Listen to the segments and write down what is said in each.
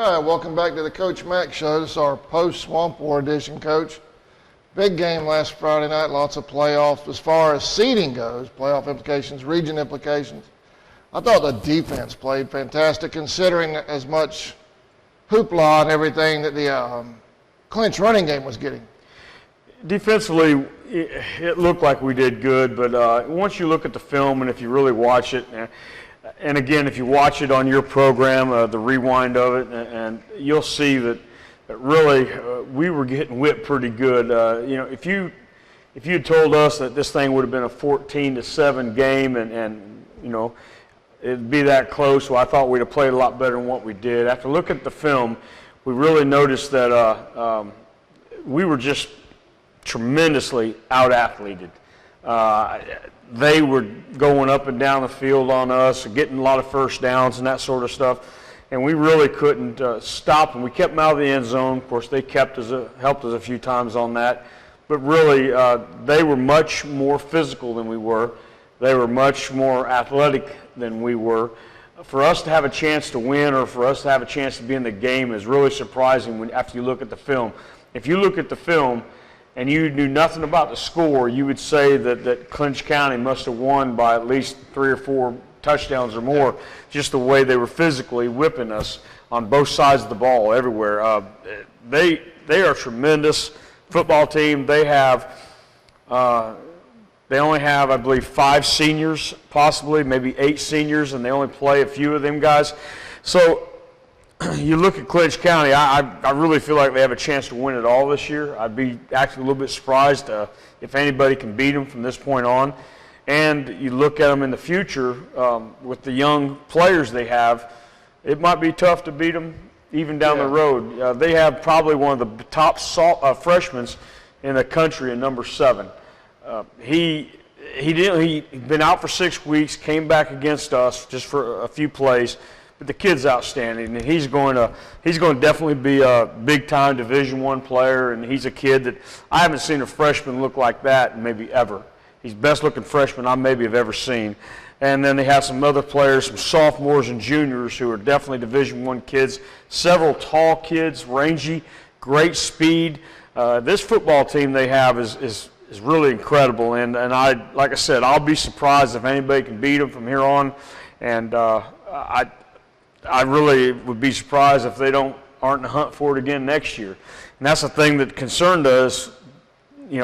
All right, welcome back to the Coach Mack Show. This is our post-Swamp War edition, Coach. Big game last Friday night, lots of playoffs. As far as seeding goes, playoff implications, region implications, I thought the defense played fantastic considering as much hoopla and everything that the clinch running game was getting. Redefensively, it looked like we did good, but once you look at the film and if you really watch it, and again, if you watch it on your program, the rewind of it, and you'll see that really we were getting whipped pretty good. If you had told us that this thing would have been a 14-7 game and it'd be that close, well, I thought we'd have played a lot better than what we did. After looking at the film, we really noticed that we were just tremendously out-athleted. They were going up and down the field on us, getting a lot of first downs and that sort of stuff, and we really couldn't stop them. We kept them out of the end zone. Of course, they helped us a few times on that, but really they were much more physical than we were. They were much more athletic than we were. For us to have a chance to win or for us to have a chance to be in the game is really surprising after you look at the film. If you look at the film and you knew nothing about the score, you would say that Clinch County must have won by at least 3 or 4 touchdowns or more, just the way they were physically whipping us on both sides of the ball everywhere. They are a tremendous football team. They only have, I believe, 5 seniors, possibly, maybe 8 seniors, and they only play a few of them guys. So you look at Clinch County, I really feel like they have a chance to win it all this year. I'd be actually a little bit surprised if anybody can beat them from this point on. And you look at them in the future with the young players they have, it might be tough to beat them even down the road. They have probably one of the top freshmen in the country in number 7. He'd been out for 6 weeks, came back against us just for a few plays. But the kid's outstanding, and he's going to definitely be a big-time Division I player, and he's a kid that I haven't seen a freshman look like that maybe ever. He's the best-looking freshman I maybe have ever seen. And then they have some other players, some sophomores and juniors who are definitely Division I kids, several tall kids, rangy, great speed. This football team they have is really incredible, and like I said, I'll be surprised if anybody can beat them from here on, and I really would be surprised if they aren't in the hunt for it again next year. And that's the thing that concerned us,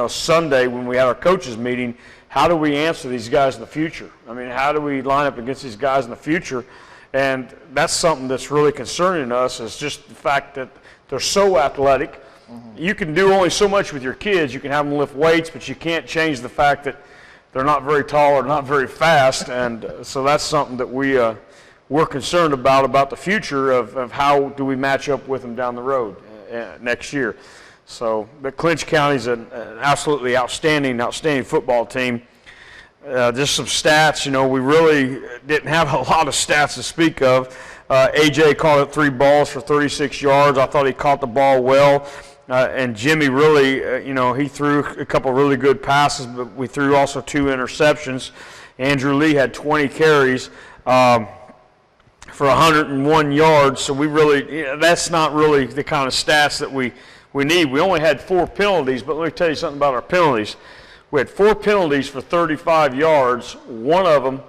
Sunday when we had our coaches meeting. How do we answer these guys in the future? I mean, how do we line up against these guys in the future? And that's something that's really concerning us, is just the fact that they're so athletic. Mm-hmm. You can do only so much with your kids. You can have them lift weights, but you can't change the fact that they're not very tall or not very fast. And so that's something that we're concerned about the future of how do we match up with them down the road next year. So, but Clinch County's an absolutely outstanding football team. Just some stats, we really didn't have a lot of stats to speak of. AJ caught it 3 balls for 36 yards. I thought he caught the ball well. And Jimmy really, he threw a couple really good passes, but we threw also 2 interceptions. Andrew Lee had 20 carries for 101 yards, so we really, that's not really the kind of stats that we need. We only had 4 penalties, but let me tell you something about our penalties. We had 4 penalties for 35 yards. One of them,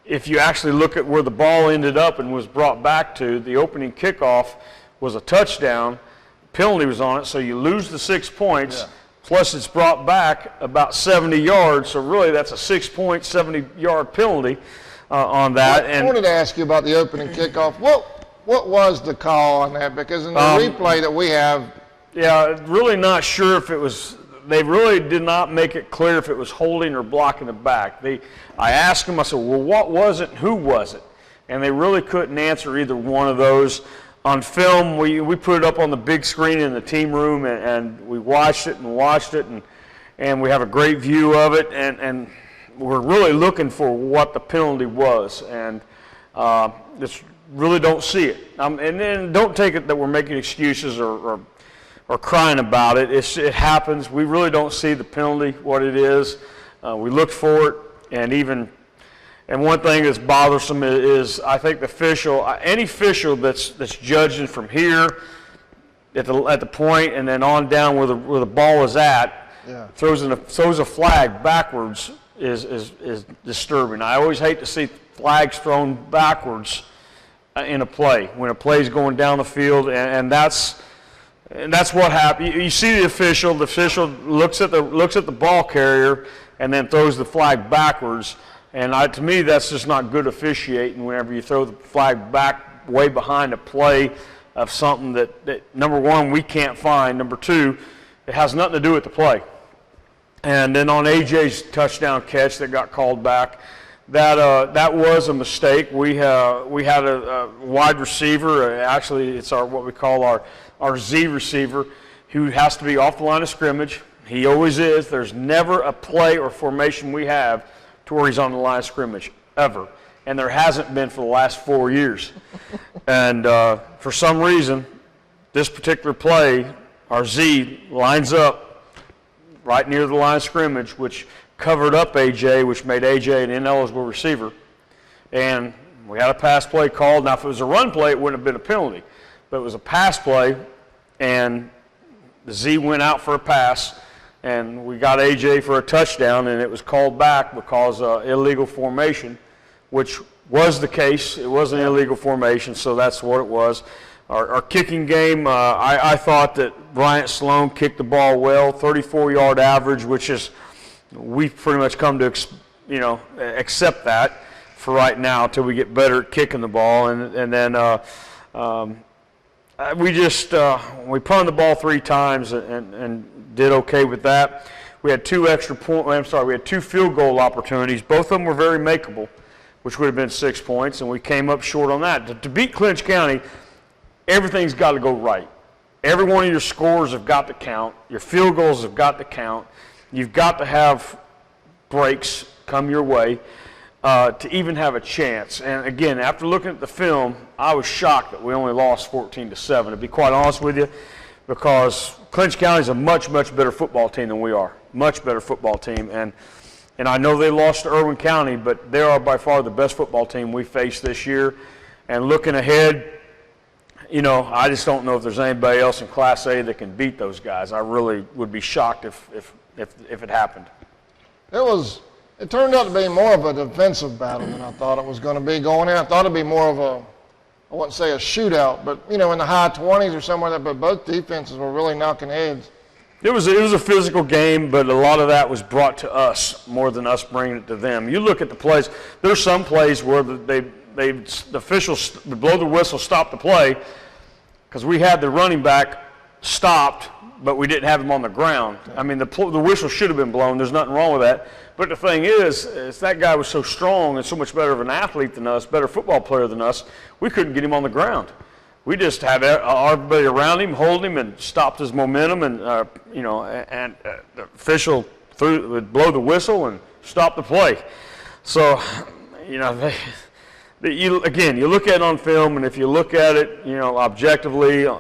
if you actually look at where the ball ended up and was brought back to, the opening kickoff was a touchdown. Penalty was on it, so you lose the 6 points, plus it's brought back about 70 yards, so really that's a 6-point, 70-yard penalty. On that. I wanted to ask you about the opening kickoff. What was the call on that? Because in the replay that we have, really not sure if it was. They really did not make it clear if it was holding or blocking the back. I asked them. I said, "Well, what was it? And who was it?" And they really couldn't answer either one of those. On film, we put it up on the big screen in the team room, and we watched it, and we have a great view of it, and we're really looking for what the penalty was, and just really don't see it. And then don't take it that we're making excuses or crying about it. It happens. We really don't see the penalty, what it is. We looked for it, and even And one thing that's bothersome is I think the official, any official that's judging from here at the point and then on down where the ball is at, throws a flag backwards is disturbing. I always hate to see flags thrown backwards in a play when a play is going down the field, and that's what happened. You see the official looks at the ball carrier and then throws the flag backwards. And to me, that's just not good officiating whenever you throw the flag back way behind a play of something that number one, we can't find. Number two, it has nothing to do with the play. And then on AJ's touchdown catch that got called back, that was a mistake. We had a wide receiver. Actually, it's what we call our Z receiver, who has to be off the line of scrimmage. He always is. There's never a play or formation we have to where he's on the line of scrimmage, ever. And there hasn't been for the last 4 years. And for some reason, this particular play, our Z lines up right near the line of scrimmage, which covered up AJ, which made AJ an ineligible receiver. And we had a pass play called. Now, if it was a run play, it wouldn't have been a penalty. But it was a pass play, and the Z went out for a pass, and we got AJ for a touchdown, and it was called back because illegal formation, which was the case. It was an illegal formation, so that's what it was. Our kicking game, I thought that Bryant Sloan kicked the ball well, 34-yard average, which is, we've pretty much come to accept that for right now until we get better at kicking the ball. And then we punted the ball 3 times and did okay with that. We had 2 we had 2 field goal opportunities. Both of them were very makeable, which would have been 6 points, and we came up short on that. To beat Clinch County, everything's got to go right. Every one of your scores have got to count. Your field goals have got to count. You've got to have breaks come your way to even have a chance. And again, after looking at the film, I was shocked that we only lost 14-7, to be quite honest with you, because Clinch County is a much, much better football team than we are. Much better football team. And I know they lost to Irwin County, but they are by far the best football team we faced this year. And looking ahead, I just don't know if there's anybody else in Class A that can beat those guys. I really would be shocked if it happened. It turned out to be more of a defensive battle than I thought it was going to be going in. I thought it'd be more of I wouldn't say a shootout, but in the high 20s or somewhere there. But both defenses were really knocking heads. It was a physical game, but a lot of that was brought to us more than us bringing it to them. You look at the plays. There's some plays where the officials would blow the whistle, stop the play, because we had the running back stopped, but we didn't have him on the ground. I mean, the whistle should have been blown. There's nothing wrong with that. But the thing is that guy was so strong and so much better of an athlete than us, better football player than us, we couldn't get him on the ground. We just had everybody around him, hold him, and stopped his momentum, and the official would blow the whistle and stop the play. So, you look at it on film, and if you look at it, objectively, I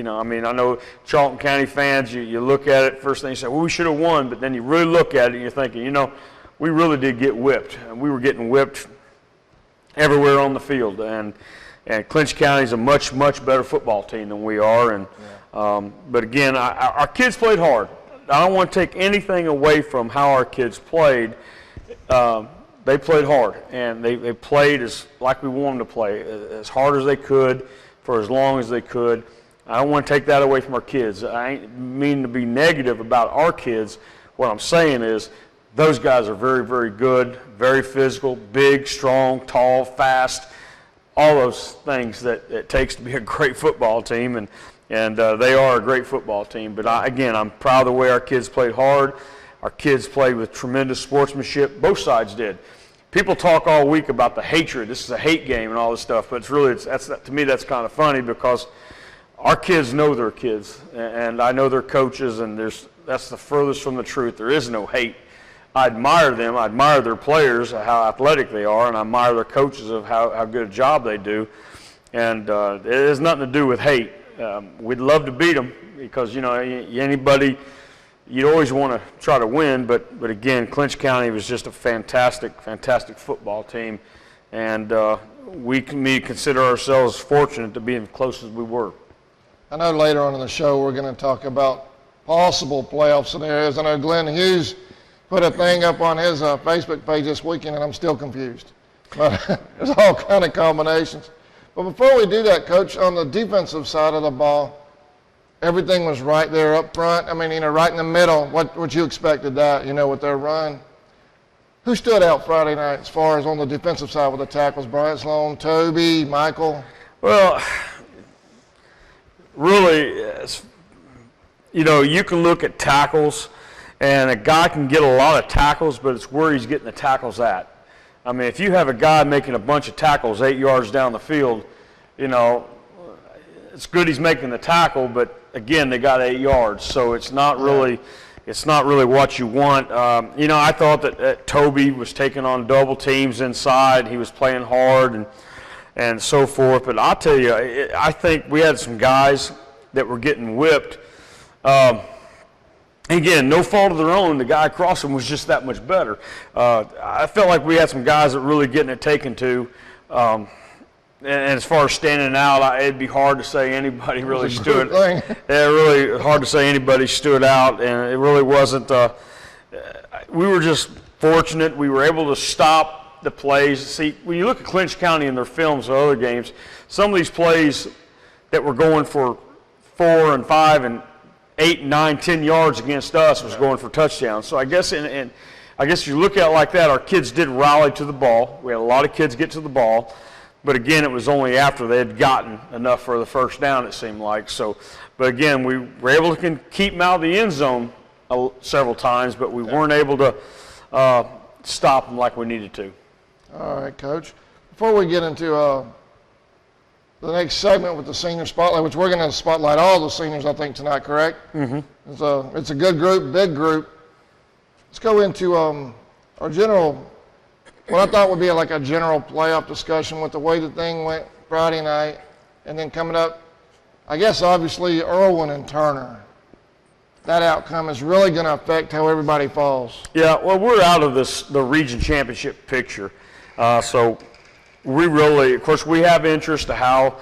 know Charlton County fans, you look at it, first thing you say, well, we should have won, but then you really look at it and you're thinking, we really did get whipped. And we were getting whipped everywhere on the field. And Clinch County is a much, much better football team than we are. But again, our kids played hard. I don't want to take anything away from how our kids played. They played hard, and they played like we wanted them to play, as hard as they could for as long as they could. I don't want to take that away from our kids. I ain't mean to be negative about our kids. What I'm saying is those guys are very, very good, very physical, big, strong, tall, fast, all those things that it takes to be a great football team, and they are a great football team. But I'm proud of the way our kids played hard. Our kids played with tremendous sportsmanship. Both sides did. People talk all week about the hatred. This is a hate game and all this stuff, but to me that's kind of funny, because our kids know their kids, and I know their coaches, and that's the furthest from the truth. There is no hate. I admire them. I admire their players, how athletic they are, and I admire their coaches of how good a job they do. And it has nothing to do with hate. We'd love to beat them, because anybody, you always want to try to win, but again, Clinch County was just a fantastic football team, and we can consider ourselves fortunate to be as close as we were. I know later on in the show we're going to talk about possible playoff scenarios. I know Glenn Hughes put a thing up on his Facebook page this weekend, and I'm still confused. But there's all kind of combinations. But before we do that, Coach, on the defensive side of the ball, everything was right there up front. I mean, right in the middle, what you expected that, with their run. Who stood out Friday night as far as on the defensive side with the tackles? Bryant Sloan, Toby, Michael? Well, really, you can look at tackles, and a guy can get a lot of tackles, but it's where he's getting the tackles at. I mean, if you have a guy making a bunch of tackles 8 yards down the field, it's good he's making the tackle, but again, they got 8 yards, so it's not really what you want. I thought that Toby was taking on double teams inside. He was playing hard and so forth. But I'll tell you, I think we had some guys that were getting whipped. Again, no fault of their own. The guy across them was just that much better. I felt like we had some guys that really getting it taken to. And as far as standing out, it'd be hard to say anybody really stood. Really hard to say anybody stood out, and it really wasn't. We were just fortunate. We were able to stop the plays. See, when you look at Clinch County in their films or other games, some of these plays that were going for 4 and 5 and 8, 9, 10 yards against us was going for touchdowns. So I guess I guess if you look at it like that, our kids did rally to the ball. We had a lot of kids get to the ball. But again, it was only after they had gotten enough for the first down, it seemed like. So, but again, we were able to keep them out of the end zone several times, but we weren't able to stop them like we needed to. All right, Coach. Before we get into the next segment with the senior spotlight, which we're going to spotlight all the seniors, I think, tonight, correct? Mm-hmm. It's a good group, big group. Let's go into our general, what I thought would be like a general playoff discussion with the way the thing went Friday night. And then coming up, I guess, obviously, Irwin and Turner. That outcome is really going to affect how everybody falls. Yeah, well, we're out of the region championship picture. So we really, of course, we have interest to how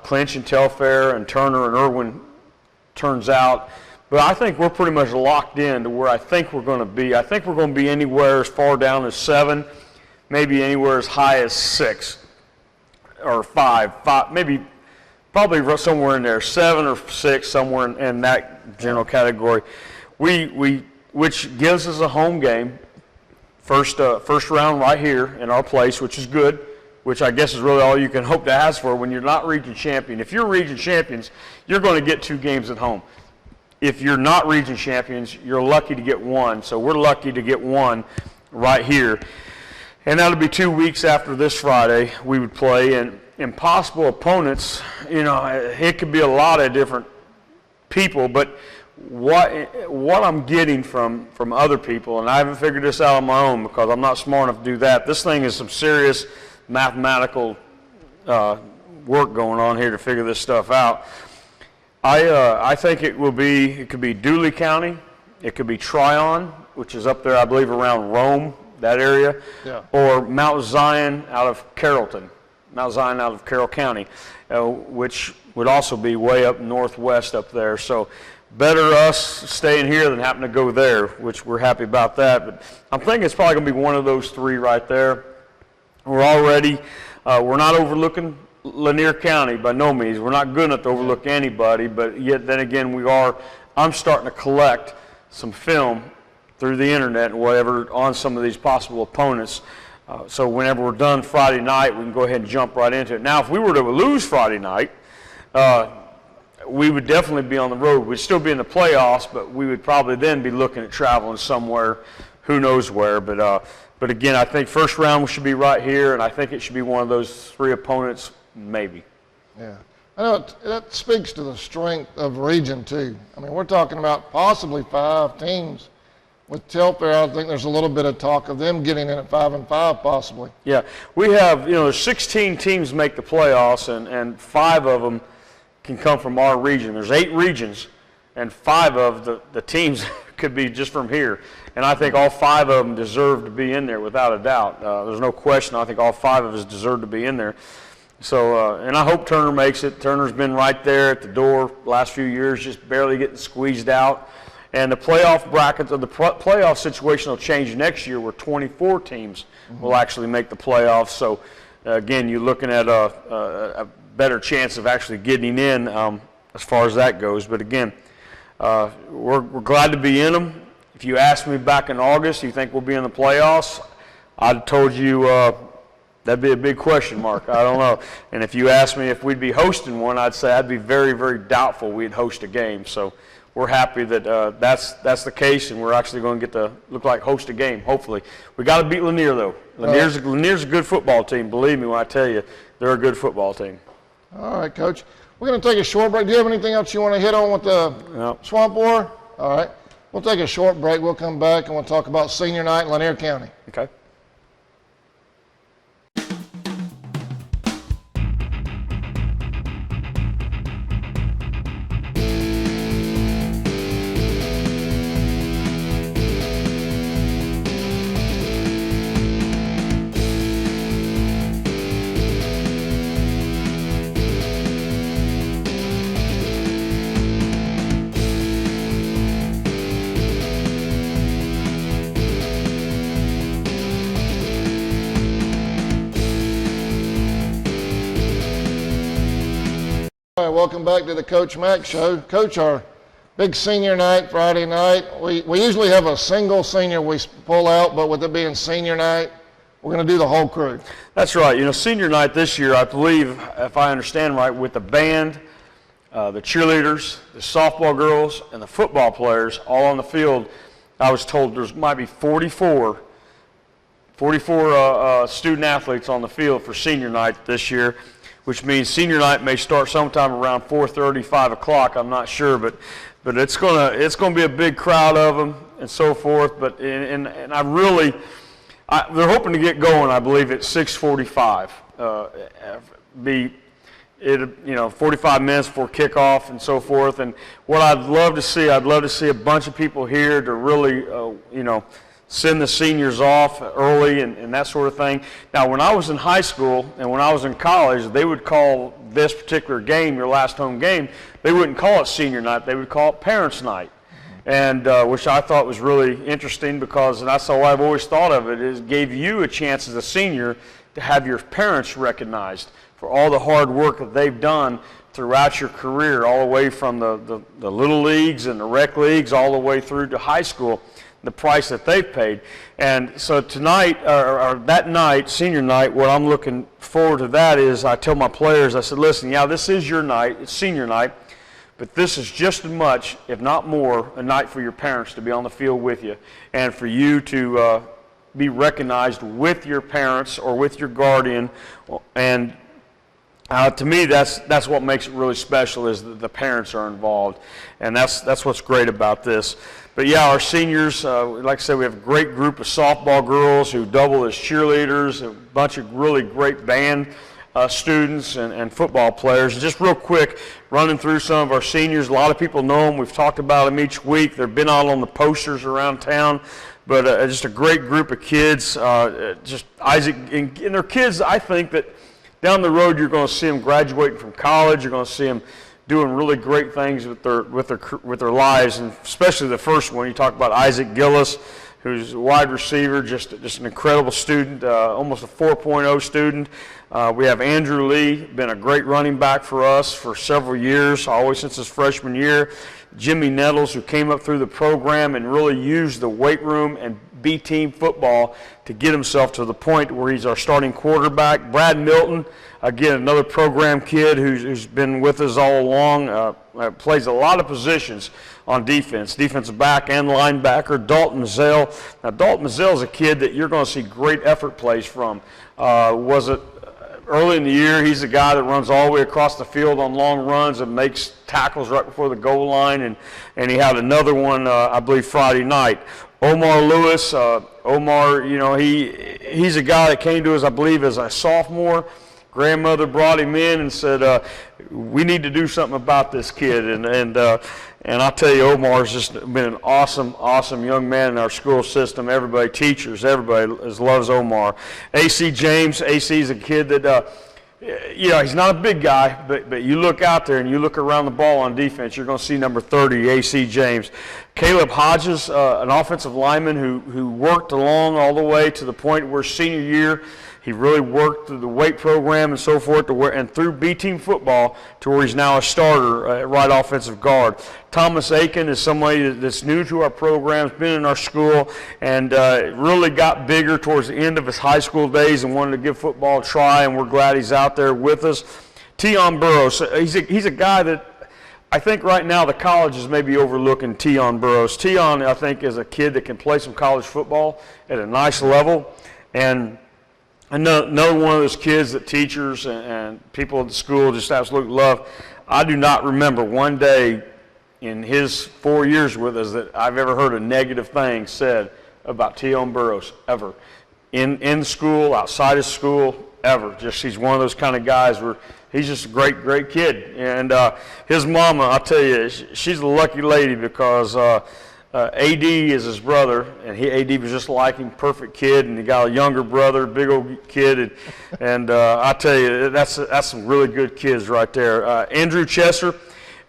Clinch and Telfair and Turner and Irwin turns out. But I think we're pretty much locked in to where I think we're going to be. I think we're going to be anywhere as far down as 7, maybe anywhere as high as 6 or 5, maybe probably somewhere in there, 7 or 6, somewhere in that general category. Which gives us a home game. First round right here in our place, which is good, which I guess is really all you can hope to ask for when you're not region champion. If you're region champions, you're going to get 2 games at home. If you're not region champions, you're lucky to get 1. So we're lucky to get 1 right here. And that'll be 2 weeks after this Friday we would play. And impossible opponents, it could be a lot of different people, but what I'm getting from other people, and I haven't figured this out on my own because I'm not smart enough to do that. This thing is some serious mathematical work going on here to figure this stuff out. I think it could be Dooley County, it could be Tryon, which is up there, I believe, around Rome, that area, or Mount Zion out of Carrollton, Mount Zion out of Carroll County, which would also be way up northwest up there. So better us staying here than having to go there, which we're happy about that. But I'm thinking it's probably going to be one of those 3 right there. We're already, we're not overlooking Lanier County by no means. We're not good enough to overlook anybody, but yet then again I'm starting to collect some film through the internet and whatever on some of these possible opponents. So whenever we're done Friday night, we can go ahead and jump right into it. Now, if we were to lose Friday night, we would definitely be on the road. We'd still be in the playoffs, but we would probably then be looking at traveling somewhere, who knows where. But again, I think first round we should be right here, and I think it should be one of those 3 opponents, maybe. Yeah. I know that speaks to the strength of region, too. I mean, we're talking about possibly 5 teams. With Telfair, I think there's a little bit of talk of them getting in at 5 and 5, possibly. Yeah. We have, there's 16 teams make the playoffs, and 5 of them can come from our region. There's 8 regions, and 5 of the teams could be just from here. And I think all 5 of them deserve to be in there without a doubt. There's no question. I think all 5 of us deserve to be in there. So, and I hope Turner makes it. Turner's been right there at the door the last few years, just barely getting squeezed out. And the playoff brackets, or the playoff situation will change next year, where 24 teams will actually make the playoffs. So, again, you're looking at a better chance of actually getting in as far as that goes. But again, we're glad to be in them. If you asked me back in August, you think we'll be in the playoffs? I'd told you that'd be a big question mark. I don't know. And if you asked me if we'd be hosting one, I'd say I'd be very, very doubtful we'd host a game. So we're happy that that's the case, and we're actually going to get to look like host a game, hopefully. We got to beat Lanier, though. Lanier's a good football team. Believe me when I tell you, they're a good football team. All right, Coach. We're going to take a short break. Do you have anything else you want to hit on with the Swamp War? All right. We'll take a short break. We'll come back, and we'll talk about senior night in Lanier County. Okay. All right, welcome back to the Coach Mack Show. Coach, our big senior night, Friday night, we usually have a single senior we pull out, but with it being senior night, we're going to do the whole crew. That's right. You know, senior night this year, I believe, if I understand right, with the band, the cheerleaders, the softball girls, and the football players all on the field, I was told there might be 44 student athletes on the field for senior night this year, which means senior night may start sometime around 4:30, 5 o'clock. I'm not sure, but it's gonna be a big crowd of them and so forth. But and they're hoping to get going. I believe at 6:45. 45 minutes before kickoff and so forth. And what I'd love to see a bunch of people here to really send the seniors off early and that sort of thing. Now, when I was in high school and when I was in college, they would call this particular game, your last home game, they wouldn't call it senior night, they would call it parents' night. And which I thought was really interesting because, and that's how I've always thought of it, is gave you a chance as a senior to have your parents recognized for all the hard work that they've done throughout your career, all the way from the little leagues and the rec leagues all the way through to high school, the price that they've paid. And so tonight, or that night, senior night, what I'm looking forward to that is I tell my players, I said, listen, yeah, this is your night, it's senior night, but this is just as much, if not more, a night for your parents to be on the field with you and for you to be recognized with your parents or with your guardian. And to me, that's what makes it really special, is that the parents are involved, and that's what's great about this. But yeah, our seniors, like I said, we have a great group of softball girls who double as cheerleaders, a bunch of really great band students and football players. Just real quick, running through some of our seniors. A lot of people know them. We've talked about them each week. They've been out on the posters around town. But just a great group of kids. Just Isaac, and they're kids, I think, that down the road you're going to see them graduating from college. You're going to see them doing really great things with their lives, and especially the first one. You talk about Isaac Gillis, who's a wide receiver, just an incredible student, almost a 4.0 student. We have Andrew Lee, been a great running back for us for several years, always since his freshman year. Jimmy Nettles, who came up through the program and really used the weight room and B-team football to get himself to the point where he's our starting quarterback. Brad Milton, again, another program kid who's been with us all along, plays a lot of positions on defense, defensive back and linebacker. Dalton Mazzell. Now, Dalton Mazzell is a kid that you're going to see great effort plays from. Early in the year, he's the guy that runs all the way across the field on long runs and makes tackles right before the goal line, and he had another one, I believe, Friday night. Omar Lewis, he's a guy that came to us, I believe, as a sophomore, grandmother brought him in and said, we need to do something about this kid. And I'll tell you, Omar's just been an awesome, awesome young man in our school system. Everybody, teachers, everybody loves Omar. AC James, AC's a kid that, he's not a big guy, but you look out there and you look around the ball on defense, you're going to see number 30, AC James. Caleb Hodges, an offensive lineman who worked along all the way to the point where senior year, he really worked through the weight program and so forth, and through B-team football to where he's now a starter at right offensive guard. Thomas Aiken is somebody that's new to our program, has been in our school, and really got bigger towards the end of his high school days and wanted to give football a try, and we're glad he's out there with us. Tion Burrows, he's a guy that I think right now the college is maybe overlooking Tion Burrows. Tion, I think, is a kid that can play some college football at a nice level, and another one of those kids that teachers and people at the school just absolutely love. I do not remember one day in his 4 years with us that I've ever heard a negative thing said about Tion Burrows, ever. In school, outside of school, ever. Just he's one of those kind of guys where he's just a great, great kid. And his mama, I'll tell you, she's a lucky lady because AD is his brother, and AD was just like him, perfect kid, and he got a younger brother, big old kid, and I tell you, that's some really good kids right there. Andrew Chester.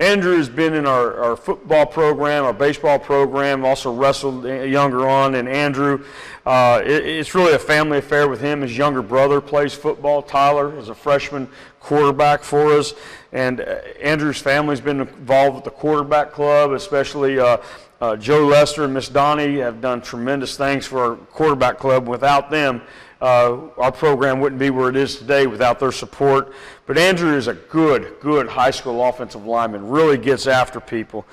Andrew has been in our football program, our baseball program, also wrestled younger on, and Andrew, it's really a family affair with him. His younger brother plays football. Tyler is a freshman quarterback for us, and Andrew's family's been involved with the quarterback club, especially Joe Lester and Miss Donnie have done tremendous things for our quarterback club. Without them, our program wouldn't be where it is today without their support. But Andrew is a good high school offensive lineman, really gets after people.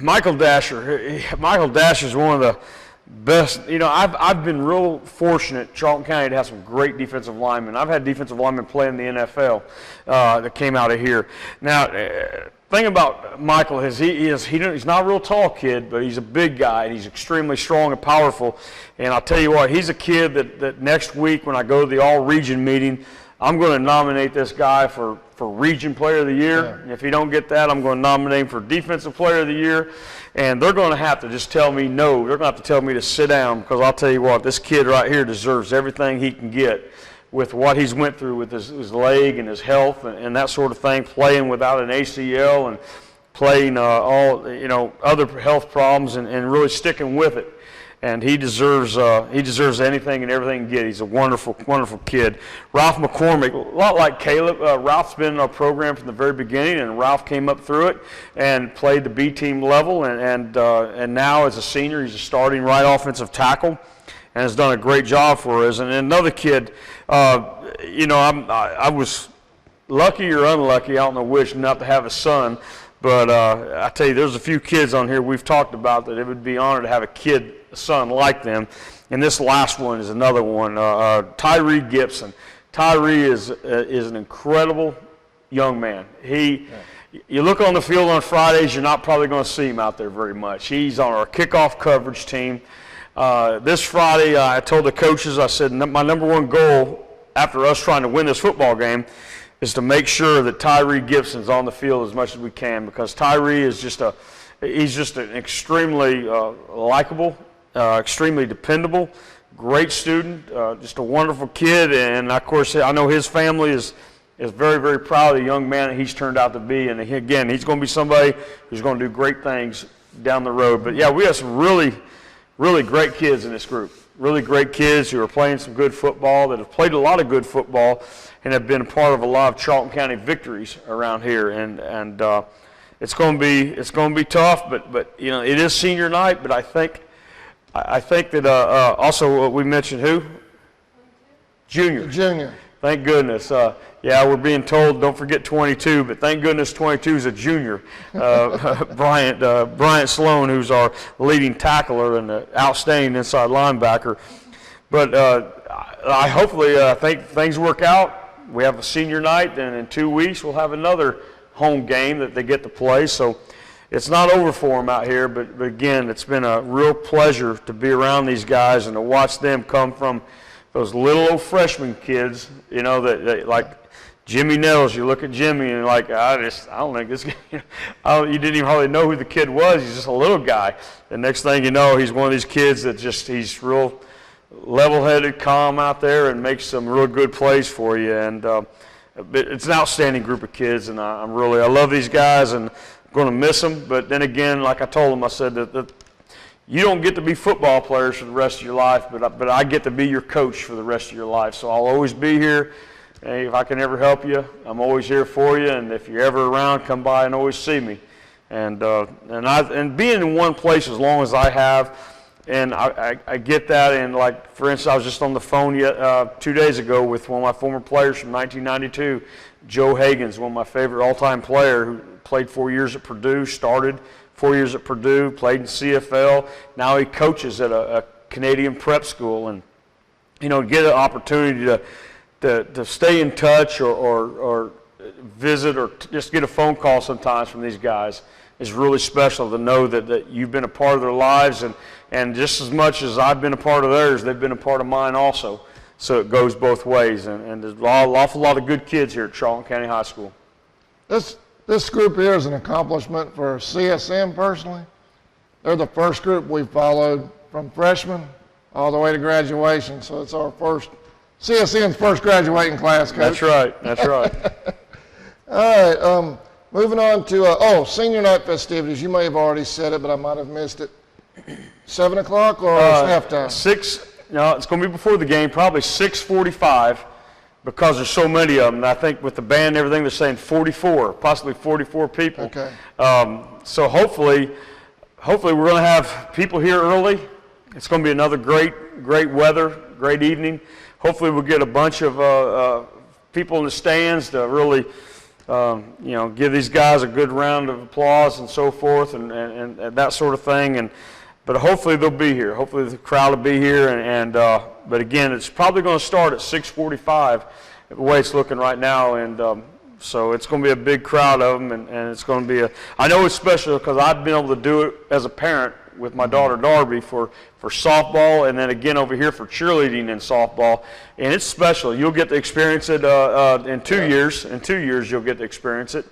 Michael Dasher is one of the best. I've been real fortunate, Charlton County, to have some great defensive linemen. I've had defensive linemen play in the NFL that came out of here. Now, thing about Michael is he's not a real tall kid, but he's a big guy, and he's extremely strong and powerful. And I'll tell you what, he's a kid that next week when I go to the all-region meeting, I'm going to nominate this guy for Region Player of the Year. Yeah. And if he don't get that, I'm going to nominate him for Defensive Player of the Year. And they're going to have to just tell me no. They're going to have to tell me to sit down, because I'll tell you what, this kid right here deserves everything he can get with what he's went through with his leg and his health and that sort of thing, playing without an ACL and playing other health problems and really sticking with it. And he deserves anything and everything he can get. He's a wonderful, wonderful kid. Ralph McCormick, a lot like Caleb. Ralph's been in our program from the very beginning, and Ralph came up through it and played the B-team level, and now as a senior, he's a starting right offensive tackle and has done a great job for us. And another kid, I was lucky or unlucky, I don't know which, not to have a son, but I tell you, there's a few kids on here we've talked about that it would be an honor to have a son like them. And this last one is another one, Tyree Gibson. Tyree is an incredible young man. You look on the field on Fridays, you're not probably going to see him out there very much. He's on our kickoff coverage team. This Friday, I told the coaches, I said, my number one goal after us trying to win this football game is to make sure that Tyree Gibson's on the field as much as we can, because Tyree is just an extremely likable, extremely dependable, great student, just a wonderful kid. And of course, I know his family is very, very proud of the young man that he's turned out to be. And again, he's going to be somebody who's going to do great things down the road. But yeah, we have some really, really great kids in this group. Really great kids who are playing some good football, that have played a lot of good football, and have been a part of a lot of Charlton County victories around here. And it's going to be tough, but it is senior night. But I think that also we mentioned who? Junior. Thank goodness. We're being told don't forget 22, but thank goodness 22 is a junior. Bryant Sloan, who's our leading tackler and an outstanding inside linebacker. But I think things work out. We have a senior night, and in 2 weeks we'll have another home game that they get to play. So it's not over for them out here, but again, it's been a real pleasure to be around these guys and to watch them come from those little old freshman kids, you know, that like Jimmy Nettles. You look at Jimmy and like, I don't think this guy, you didn't even hardly know who the kid was. He's just a little guy. The next thing you know, he's one of these kids that he's real level-headed, calm out there, and makes some real good plays for you. And it's an outstanding group of kids, and I love these guys, and I'm going to miss them. But then again, like I told them, I said that you don't get to be football players for the rest of your life, but I get to be your coach for the rest of your life. So I'll always be here. Hey, if I can ever help you, I'm always here for you. And if you're ever around, come by and always see me. And being in one place as long as I have, and I get that. And like, for instance, I was just on the phone 2 days ago with one of my former players from 1992, Joe Hagan's, one of my favorite all-time player, who played 4 years at Purdue, started 4 years at Purdue, played in CFL. Now he coaches at a Canadian prep school, and you know, get an opportunity to stay in touch or visit or just get a phone call sometimes from these guys is really special, to know that you've been a part of their lives, and just as much as I've been a part of theirs, they've been a part of mine also. So it goes both ways, and there's an awful lot of good kids here at Charlton County High School. This group here is an accomplishment for CSM personally. They're the first group we've followed from freshman all the way to graduation, so it's our CSM's first graduating class, Coach. That's right. All right, moving on to, senior night festivities. You may have already said it, but I might have missed it. 7 o'clock or halftime? 6, no, it's going to be before the game, probably 6:45, because there's so many of them. And I think with the band and everything, they're saying 44, possibly 44 people. Okay. So hopefully we're going to have people here early. It's going to be another great weather, great evening. Hopefully we'll get a bunch of people in the stands to really, give these guys a good round of applause and so forth, and that sort of thing. But hopefully they'll be here. Hopefully the crowd will be here. But again, it's probably going to start at 6:45, the way it's looking right now. And so it's going to be a big crowd of them, and it's going to be I know it's special because I've been able to do it as a parent with my daughter Darby for softball, and then again over here for cheerleading and softball, and it's special. You'll get to experience it in 2 years. In 2 years, you'll get to experience it.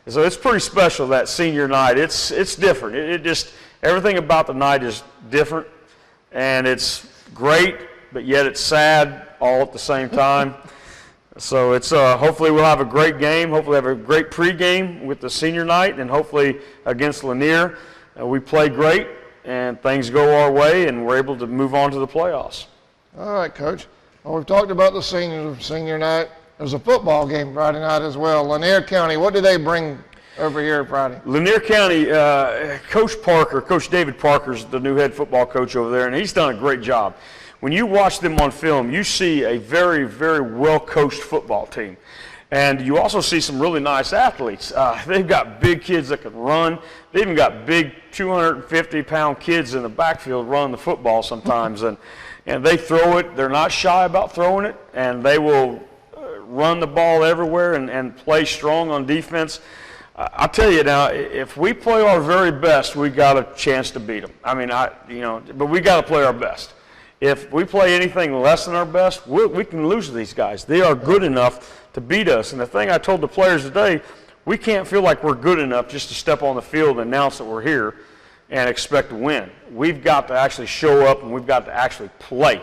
So it's pretty special, that senior night. It's different. It just, everything about the night is different, and it's great, but yet it's sad all at the same time. So it's hopefully we'll have a great game. Hopefully have a great pregame with the senior night, and hopefully against Lanier we play great and things go our way, and we're able to move on to the playoffs. All right, Coach. Well, we've talked about the seniors, senior night. There's a football game Friday night as well. Lanier County, what do they bring over here Friday? Lanier County, Coach David Parker's the new head football coach over there, and he's done a great job. When you watch them on film, you see a very, very well-coached football team. And you also see some really nice athletes. They've got big kids that can run. They even got big 250-pound kids in the backfield running the football sometimes. and they throw it. They're not shy about throwing it, and they will run the ball everywhere and play strong on defense. I'll tell you now, if we play our very best, we got a chance to beat them. I mean, but we got to play our best. If we play anything less than our best, we can lose to these guys. They are good enough to beat us. And the thing I told the players today, we can't feel like we're good enough just to step on the field and announce that we're here and expect to win. We've got to actually show up, and we've got to actually play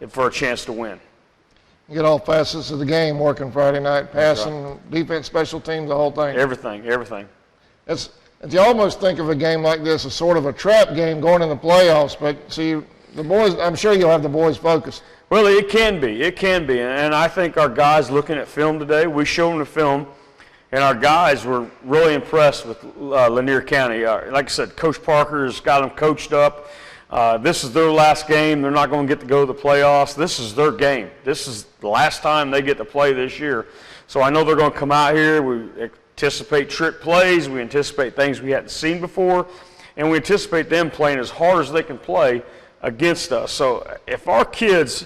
for a chance to win. You get all facets of the game working Friday night, passing, right, defense, special teams, the whole thing. Everything. You almost think of a game like this as sort of a trap game going in the playoffs, but see, the boys, I'm sure you'll have the boys focused. Well, it can be, and I think our guys looking at film today, we showed them the film, and our guys were really impressed with Lanier County. Like I said, Coach Parker has got them coached up. This is their last game. They're not going to get to go to the playoffs. This is their game. This is the last time they get to play this year. So I know they're going to come out here. We anticipate trick plays. We anticipate things we hadn't seen before, and we anticipate them playing as hard as they can play against us. So if our kids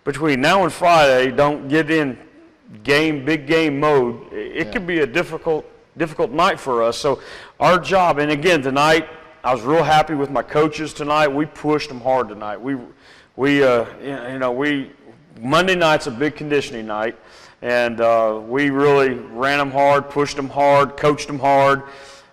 between now and Friday don't get in big game mode, it could be a difficult night for us. So our job, and again tonight, I was real happy with my coaches tonight. We pushed them hard tonight. We Monday night's a big conditioning night, and we really ran them hard, pushed them hard, coached them hard,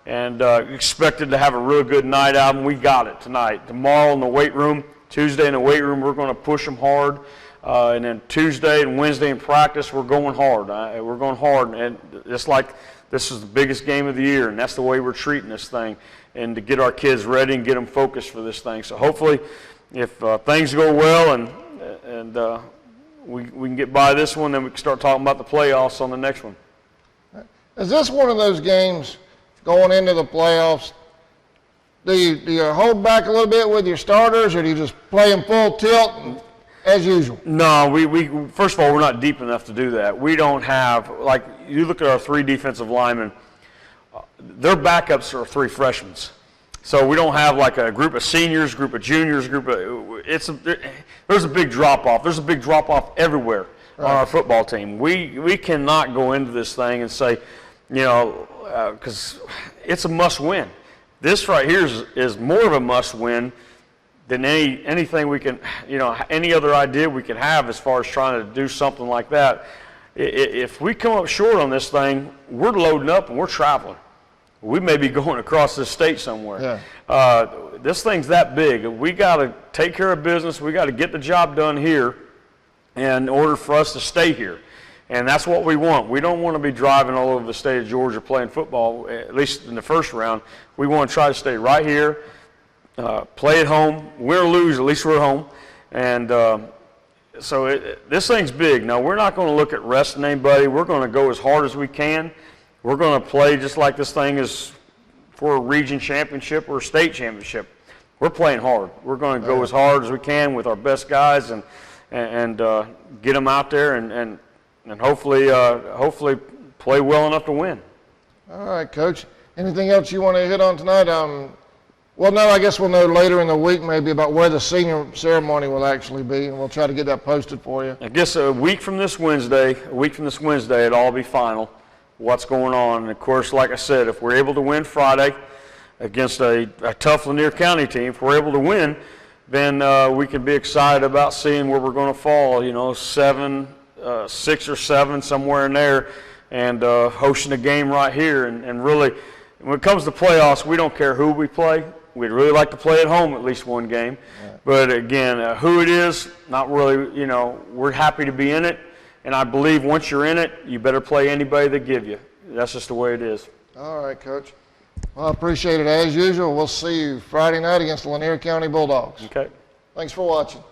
and expected to have a real good night out, and we got it tonight. Tomorrow in the weight room, Tuesday in the weight room, we're going to push them hard, and then Tuesday and Wednesday in practice, we're going hard. We're going hard, and it's like this is the biggest game of the year, and that's the way we're treating this thing, and to get our kids ready and get them focused for this thing. So hopefully, if things go well and we can get by this one, then we can start talking about the playoffs on the next one. Is this one of those games going into the playoffs? Do you hold back a little bit with your starters, or do you just play them full tilt as usual? No, we first of all, we're not deep enough to do that. We don't have, like, you look at our 3 defensive linemen, their backups are 3 freshmen. So we don't have like a group of seniors, group of juniors, there's a big drop-off. There's a big drop-off everywhere on our football team. We cannot go into this thing and say, because it's a must-win. This right here is more of a must-win than anything we can, any other idea we could have as far as trying to do something like that. If we come up short on this thing, we're loading up and we're traveling. We may be going across this state somewhere. Yeah. This thing's that big. We got to take care of business. We got to get the job done here in order for us to stay here. And that's what we want. We don't want to be driving all over the state of Georgia playing football, at least in the first round. We want to try to stay right here, play at home. Win or lose, at least we're home. And this thing's big. Now, we're not going to look at resting anybody. We're going to go as hard as we can. We're going to play just like this thing is for a region championship or a state championship. We're playing hard. We're going to go as hard as we can with our best guys and get them out there and hopefully play well enough to win. All right, Coach. Anything else you want to hit on tonight? Well, no, I guess we'll know later in the week maybe about where the senior ceremony will actually be, and we'll try to get that posted for you. I guess a week from this Wednesday, it'll all be final. What's going on. And of course, like I said, if we're able to win Friday against a tough Lanier County team, if we're able to win, then we can be excited about seeing where we're going to fall, 6 or 7, somewhere in there, and hosting a game right here. And really, when it comes to playoffs, we don't care who we play. We'd really like to play at home at least one game. Yeah. But again, who it is, not really, we're happy to be in it. And I believe once you're in it, you better play anybody they give you. That's just the way it is. All right, Coach. Well, I appreciate it as usual. We'll see you Friday night against the Lanier County Bulldogs. Okay. Thanks for watching.